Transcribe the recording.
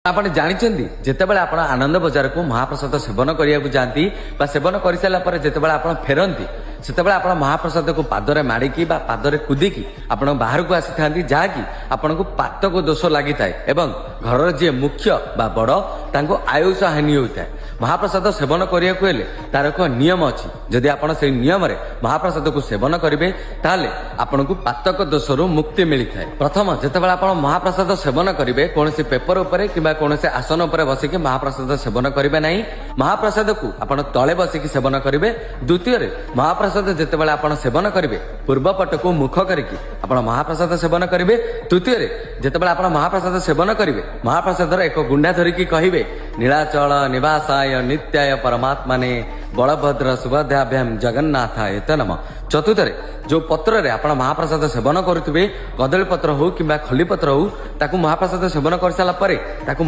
ଆପଣ ଜାଣିଛନ୍ତି ଯେତେବେଳେ ଆପଣ ଆନନ୍ଦ ବଜାରକୁ ମହାପ୍ରସାଦ ସେବନ କରିବାକୁ ଯାଆନ୍ତି ବା ସେବନ କରିସାରିଲା ପରେ ଯେତେବେଳେ ଆପଣ ଫେରନ୍ତି ସେତେବେଳେ ଆପଣ ମହାପ୍ରସାଦକୁ ପାଦରେ ମାଡ଼ିକି ବା ପାଦରେ କୁଦିକି ଆପଣ ବାହାରକୁ ଆସିଥାନ୍ତି, ଯାହାକି ଆପଣଙ୍କୁ ପାତକ ଦୋଷ ଲାଗିଥାଏ ଏବଂ ଘରର ଯିଏ ମୁଖ୍ୟ ବା ବଡ଼ ତାଙ୍କୁ ଆୟୁଷ ହାନି ହୋଇଥାଏ। ମହାପ୍ରସାଦ ସେବନ କରିବାକୁ ହେଲେ ତାର ଏକ ନିୟମ ଅଛି। ଯଦି ଆପଣ ସେଇ ନିୟମରେ ମହାପ୍ରସାଦକୁ ସେବନ କରିବେ ତାହେଲେ ଆପଣଙ୍କୁ ପାତକ ଦୋଷରୁ ମୁକ୍ତି ମିଳିଥାଏ। ପ୍ରଥମ, ଯେତେବେଳେ ଆପଣ ମହାପ୍ରସାଦ ସେବନ କରିବେ କୌଣସି ପେପର ଉପରେ କିମ୍ବା କୌଣସି ଆସନ ଉପରେ ବସିକି ମହାପ୍ରସାଦ ସେବନ କରିବେ ନାହିଁ। ମହାପ୍ରସାଦକୁ ଆପଣ ତଳେ ବସିକି ସେବନ କରିବେ। ଦ୍ୱିତୀୟରେ, ମହାପ୍ରସାଦ ଯେତେବେଳେ ଆପଣ ସେବନ କରିବେ ପୂର୍ବ ପଟକୁ ମୁଖ କରିକି ଆପଣ ମହାପ୍ରସାଦ ସେବନ କରିବେ। ତୃତୀୟରେ, ଯେତେବେଳେ ଆପଣ ମହାପ୍ରସାଦ ସେବନ କରିବେ ମହାପ୍ରସାଦର ଏକ ଗୁଣ୍ଡା ଧରିକି କହିବେ ନୀଳାଚଳ ନିବାସାୟ ନିତ୍ୟାୟ ପରମାତ୍ମାନେ ବଳଭଦ୍ର ସୁଭଦ୍ରାଭ୍ୟାମ ଜଗନ୍ନାଥାୟ ତେ ନମଃ। ଚତୁର୍ଥରେ, ଯୋଉ ପତ୍ରରେ ଆପଣ ମହାପ୍ରସାଦ ସେବନ କରୁଥିବେ କଦଳୀ ପତ୍ର ହଉ କିମ୍ବା ଖଲି ପତ୍ର ହଉ ତାକୁ ମହାପ୍ରସାଦ ସେବନ କରିସାରିଲା ପରେ ତାକୁ